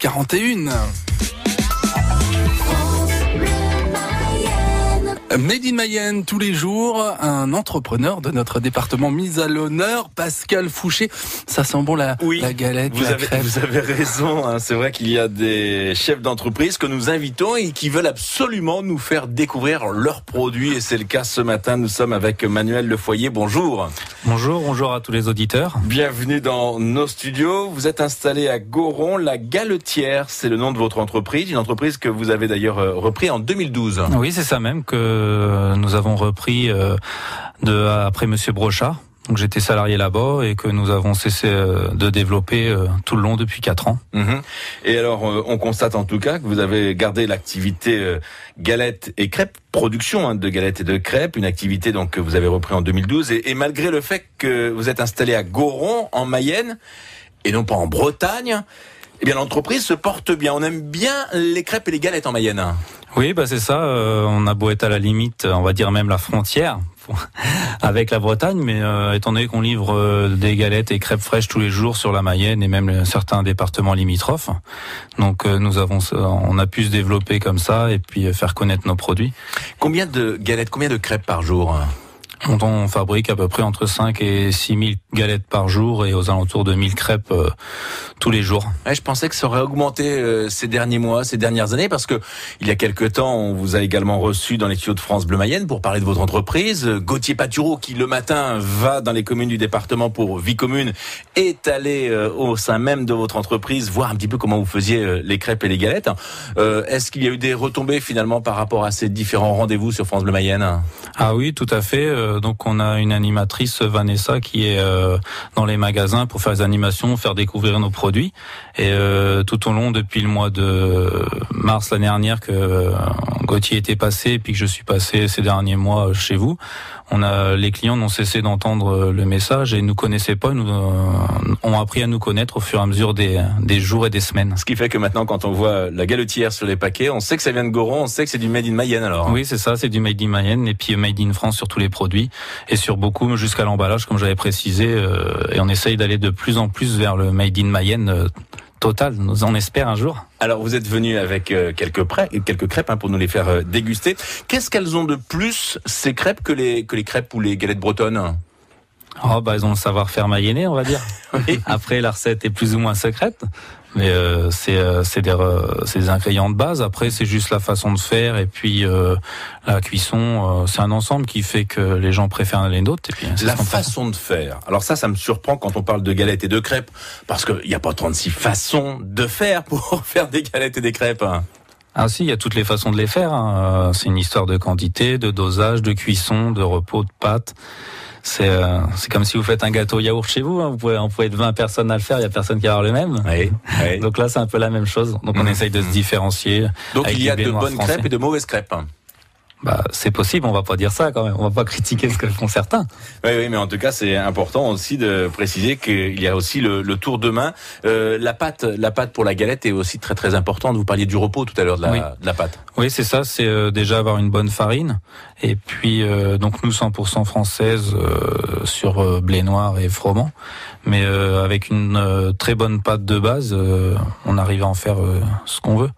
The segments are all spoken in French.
7h41. Made in Mayenne, tous les jours, un entrepreneur de notre département mis à l'honneur, Pascal Fouché. Ça sent bon la galette, la crêpe. Vous avez raison, hein. C'est vrai qu'il y a des chefs d'entreprise que nous invitons et qui veulent absolument nous faire découvrir leurs produits. Et c'est le cas ce matin, nous sommes avec Manuel Lefoyer. Bonjour. Bonjour à tous les auditeurs. Bienvenue dans nos studios. Vous êtes installé à Goron, la Galetière, c'est le nom de votre entreprise. Une entreprise que vous avez d'ailleurs repris en 2012. Oui, c'est ça même que nous avons repris après Monsieur Brochard. Donc j'étais salarié là-bas et que nous avons cessé de développer tout le long depuis 4 ans. Et alors on constate en tout cas que vous avez gardé l'activité galettes et crêpes, production de galettes et de crêpes, une activité donc que vous avez repris en 2012 et malgré le fait que vous êtes installé à Goron en Mayenne et non pas en Bretagne, eh bien l'entreprise se porte bien. On aime bien les crêpes et les galettes en Mayenne. Oui, c'est ça. On a beau être à la limite, on va dire même la frontière avec la Bretagne, mais étant donné qu'on livre des galettes et crêpes fraîches tous les jours sur la Mayenne et même certains départements limitrophes, donc on a pu se développer comme ça et puis faire connaître nos produits. Combien de galettes, combien de crêpes par jour ? On fabrique à peu près entre 5 et 6 000 galettes par jour et aux alentours de 1000 crêpes tous les jours. Ouais, je pensais que ça aurait augmenté ces derniers mois, ces dernières années, parce que il y a quelque temps, on vous a également reçu dans les studios de France Bleu Mayenne pour parler de votre entreprise. Gauthier Patureau, qui le matin va dans les communes du département pour Vie Commune, est allé au sein même de votre entreprise voir un petit peu comment vous faisiez les crêpes et les galettes. Est-ce qu'il y a eu des retombées finalement par rapport à ces différents rendez-vous sur France Bleu Mayenne ? Ah oui, tout à fait. Donc on a une animatrice, Vanessa, qui est dans les magasins pour faire des animations, faire découvrir nos produits. Et tout au long, depuis le mois de mars l'année dernière, que Gauthier était passé, et puis que je suis passé ces derniers mois chez vous, les clients n'ont cessé d'entendre le message et nous connaissaient pas, ont appris à nous connaître au fur et à mesure des jours et des semaines. Ce qui fait que maintenant, quand on voit la Galetière sur les paquets, on sait que ça vient de Goron, on sait que c'est du Made in Mayenne alors. Oui, c'est ça, c'est du Made in Mayenne et puis Made in France sur tous les produits et sur beaucoup jusqu'à l'emballage, comme j'avais précisé, et on essaye d'aller de plus en plus vers le Made in Mayenne total, on espère un jour. Alors vous êtes venu avec quelques crêpes pour nous les faire déguster. Qu'est-ce qu'elles ont de plus, ces crêpes, que les crêpes ou les galettes bretonnes ? Elles ont le savoir-faire mayennais, on va dire. Oui. Après, la recette est plus ou moins secrète, mais c'est des ingrédients de base. Après, c'est juste la façon de faire et puis la cuisson. C'est un ensemble qui fait que les gens préfèrent les nôtres. Et puis, la façon de faire. Alors ça me surprend quand on parle de galettes et de crêpes, parce qu'il n'y a pas 36 façons de faire pour faire des galettes et des crêpes. Ah si, il y a toutes les façons de les faire. C'est une histoire de quantité, de dosage, de cuisson, de repos, de pâte. C'est comme si vous faites un gâteau yaourt chez vous. On peut être 20 personnes à le faire, il y a personne qui va avoir le même. Oui. Donc là, c'est un peu la même chose. Donc on essaye de se différencier. Donc il y a de bonnes crêpes et de mauvaises crêpes. C'est possible, on va pas dire ça quand même. On va pas critiquer ce que font certains. Oui, mais en tout cas, c'est important aussi de préciser qu'il y a aussi le tour de main. La pâte pour la galette est aussi très très importante. Vous parliez du repos tout à l'heure de la pâte. Oui, c'est ça. C'est déjà avoir une bonne farine. Et puis, donc nous 100% française sur blé noir et froment. Mais avec une très bonne pâte de base, on arrive à en faire ce qu'on veut.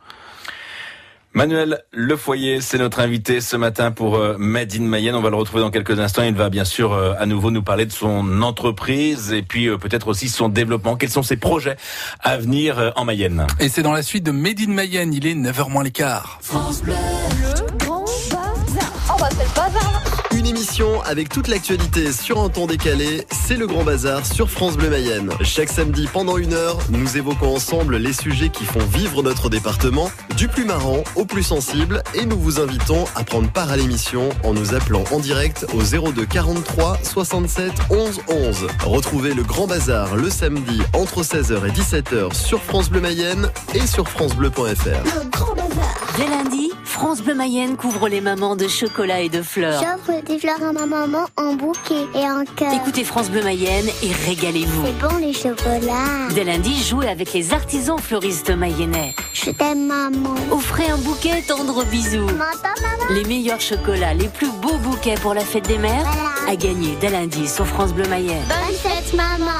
Manuel Lefoyer, c'est notre invité ce matin pour Made in Mayenne. On va le retrouver dans quelques instants. Il va bien sûr à nouveau nous parler de son entreprise et puis peut-être aussi son développement. Quels sont ses projets à venir en Mayenne? Et c'est dans la suite de Made in Mayenne. Il est 9h moins l'équart. France Bleu, le grand bazar. Oh bah c'est le bazar. Une émission avec toute l'actualité sur un ton décalé, c'est le Grand Bazar sur France Bleu Mayenne. Chaque samedi pendant 1 heure, nous évoquons ensemble les sujets qui font vivre notre département, du plus marrant au plus sensible, et nous vous invitons à prendre part à l'émission en nous appelant en direct au 02 43 67 11 11. Retrouvez le Grand Bazar le samedi entre 16h et 17h sur France Bleu Mayenne et sur francebleu.fr. Le Grand Bazar. Dès lundi, France Bleu Mayenne couvre les mamans de chocolat et de fleurs. J'offre des fleurs à ma maman en bouquet et en cœur. Écoutez France Bleu Mayenne et régalez-vous. C'est bon les chocolats. Dès lundi, jouez avec les artisans fleuristes mayennais. Je t'aime maman. Offrez un bouquet tendre bisous. M'entends maman? Les meilleurs chocolats, les plus beaux bouquets pour la fête des mères, Voilà. à gagner dès lundi sur France Bleu Mayenne. Bonne fête maman.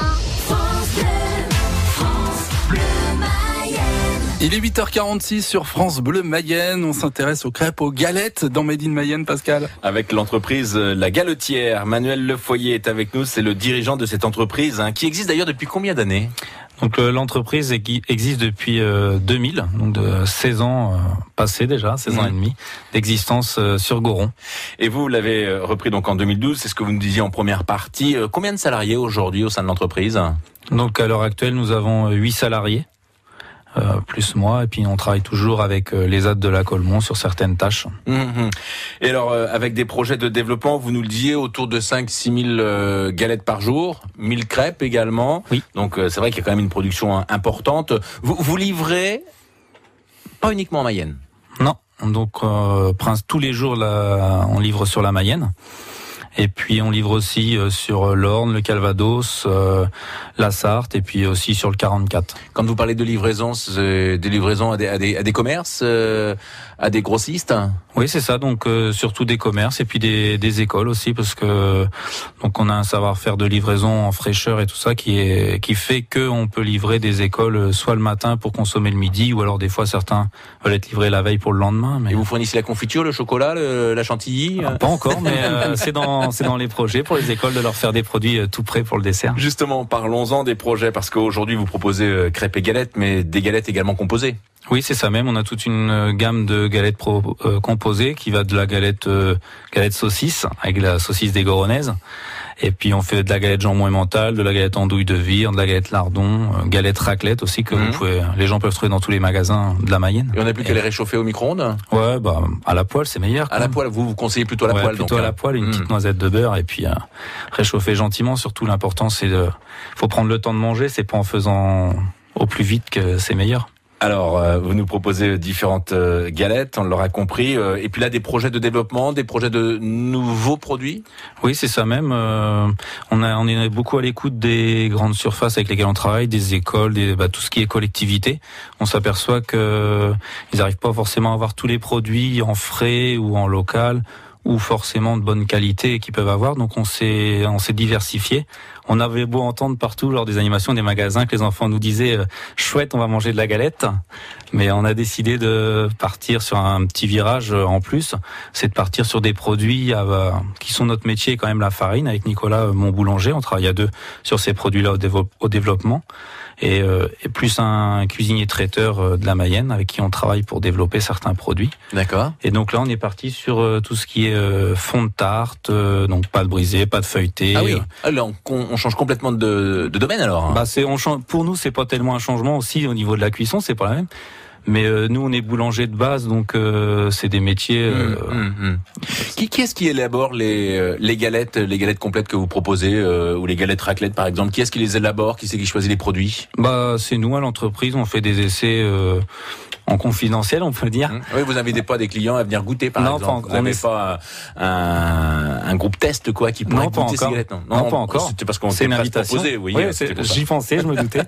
France Bleu Mayenne. Il est 8h46 sur France Bleu Mayenne. On s'intéresse aux crêpes, aux galettes dans Made in Mayenne, Pascal. Avec l'entreprise La Galetière, Manuel Lefoyer est avec nous. C'est le dirigeant de cette entreprise, qui existe d'ailleurs depuis combien d'années ? Donc l'entreprise existe depuis 2000, donc de 16 ans passés déjà, 16 ans et demi d'existence sur Goron. Et vous l'avez repris donc en 2012, c'est ce que vous nous disiez en première partie. Combien de salariés aujourd'hui au sein de l'entreprise ? Donc à l'heure actuelle, nous avons 8 salariés. Plus moi, et puis on travaille toujours avec les AD de la Colmont sur certaines tâches. Et alors, avec des projets de développement, vous nous le disiez, autour de 5-6 000 galettes par jour, 1000 crêpes également. Oui. Donc c'est vrai qu'il y a quand même une production importante. Vous livrez pas uniquement en Mayenne ? Non, donc tous les jours là, on livre sur la Mayenne. Et puis on livre aussi sur l'Orne, le Calvados, la Sarthe, et puis aussi sur le 44. Quand vous parlez de livraison, c'est des livraisons à des commerces, à des grossistes ? Oui, c'est ça. Donc surtout des commerces et puis des écoles aussi, parce que donc on a un savoir-faire de livraison en fraîcheur et tout ça qui fait que on peut livrer des écoles soit le matin pour consommer le midi, ou alors des fois certains veulent être livrés la veille pour le lendemain. Mais... Et vous fournissez la confiture, le chocolat, la chantilly ? Pas encore, mais c'est dans les projets pour les écoles de leur faire des produits tout prêts pour le dessert. Justement, parlons-en des projets, parce qu'aujourd'hui vous proposez crêpes et galettes, mais des galettes également composées. Oui, c'est ça même. On a toute une gamme de galettes composées qui va de la galette saucisse, avec la saucisse des Goronaises. Et puis on fait de la galette jambon emmental, de la galette andouille de vire, de la galette lardon, galette raclette aussi que les gens peuvent trouver dans tous les magasins de la Mayenne. Et on n'a plus qu'à les réchauffer au micro-ondes ? Ouais, à la poêle c'est meilleur. À la poêle, vous conseillez plutôt à la poêle, plutôt à la poêle, une petite noisette de beurre et puis réchauffer gentiment. Surtout l'important faut prendre le temps de manger, c'est pas en faisant au plus vite que c'est meilleur. Alors, vous nous proposez différentes galettes, on l'aura compris. Et puis là, des projets de développement, des projets de nouveaux produits ? Oui, c'est ça même. On est beaucoup à l'écoute des grandes surfaces avec lesquelles on travaille, des écoles, tout ce qui est collectivité. On s'aperçoit que ils n'arrivent pas forcément à avoir tous les produits en frais ou en local, ou forcément de bonne qualité qu'ils peuvent avoir. Donc on s'est diversifié. On avait beau entendre partout lors des animations des magasins que les enfants nous disaient chouette, on va manger de la galette, mais on a décidé de partir sur un petit virage en plus, c'est de partir sur des produits qui sont notre métier, quand même la farine, avec Nicolas, mon boulanger. On travaille à deux sur ces produits-là au développement. Et plus un cuisinier traiteur de la Mayenne avec qui on travaille pour développer certains produits. D'accord. Et donc là, on est parti sur tout ce qui est fond de tarte, donc pâte brisée, pâte feuilletée. Ah oui. Là, on change complètement de domaine alors. Pour nous, c'est pas tellement un changement aussi au niveau de la cuisson, c'est pas la même. Mais nous, on est boulanger de base, donc c'est des métiers. Qui est-ce qui élabore les galettes complètes que vous proposez, ou les galettes raclette par exemple ? Qui est-ce qui les élabore ? Qui c'est qui choisit les produits ? C'est nous à l'entreprise. On fait des essais en confidentiel, on peut dire. Oui, vous n'invitez pas des clients à venir goûter par exemple. Vous n'avez pas un groupe test qui pourrait goûter ces galettes ? Non, pas encore. C'était parce qu'on c'est une invitation. Proposé, oui, j'y pensais, je me doutais.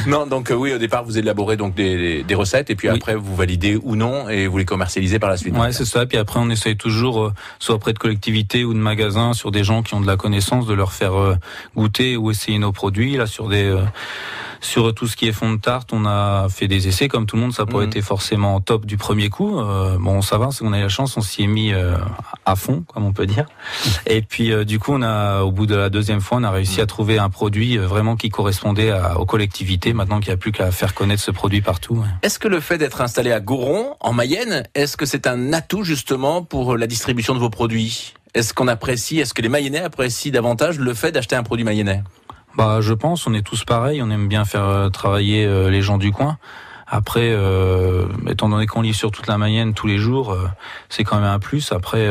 Non, donc oui, au départ vous élaborez donc des recettes et puis après vous validez ou non et vous les commercialisez par la suite. Ouais, c'est ça. Puis après on essaye toujours, soit auprès de collectivités ou de magasins, sur des gens qui ont de la connaissance, de leur faire goûter ou essayer nos produits. Là, sur tout ce qui est fond de tarte, on a fait des essais comme tout le monde. Ça n'a pas été forcément top du premier coup. Ça va, c'est qu'on a eu la chance, on s'y est mis à fond, comme on peut dire. Et puis du coup, au bout de la deuxième fois, on a réussi à trouver un produit vraiment qui correspondait aux collectivités. Maintenant qu'il n'y a plus qu'à faire connaître ce produit partout. Ouais. Est-ce que le fait d'être installé à Goron, en Mayenne, est-ce que c'est un atout justement pour la distribution de vos produits ? Est-ce que les Mayennais apprécient davantage le fait d'acheter un produit mayennais ? Je pense, on est tous pareils, on aime bien faire travailler les gens du coin. Après, étant donné qu'on livre sur toute la Mayenne tous les jours, c'est quand même un plus. Après,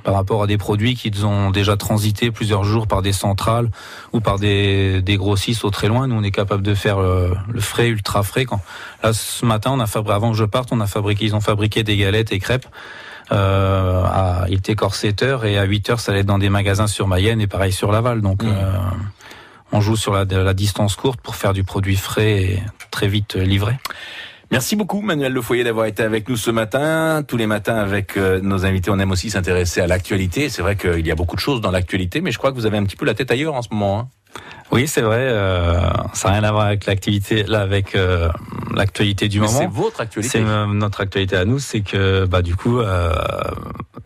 par rapport à des produits qui ont déjà transité plusieurs jours par des centrales ou par des grossistes au très loin, nous on est capable de faire le frais, ultra frais. Là, ce matin, avant que je parte, ils ont fabriqué des galettes et crêpes. Il était 7h et à 8h, ça allait être dans des magasins sur Mayenne et pareil sur Laval. Donc, on joue sur la distance courte pour faire du produit frais et très vite livré. Merci beaucoup Manuel Lefoyer d'avoir été avec nous ce matin. Tous les matins avec nos invités, on aime aussi s'intéresser à l'actualité. C'est vrai qu'il y a beaucoup de choses dans l'actualité, mais je crois que vous avez un petit peu la tête ailleurs en ce moment. Oui, c'est vrai. Ça n'a rien à voir avec l'activité, là, avec l'actualité du moment. C'est votre actualité. C'est notre actualité à nous. C'est que, du coup,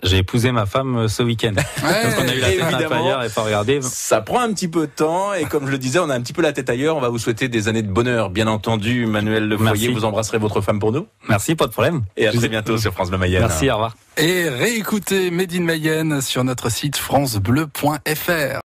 j'ai épousé ma femme ce week-end. Ouais, donc on a eu la tête un peu ailleurs et pas regarder. Ça prend un petit peu de temps et comme je le disais, on a un petit peu la tête ailleurs. On va vous souhaiter des années de bonheur, bien entendu. Manuel Le Foyer, vous embrasserez votre femme pour nous. Merci, pas de problème. Et à très bientôt sur France Bleu Mayenne. Merci, au revoir. Et réécoutez Made in Mayenne sur notre site francebleu.fr.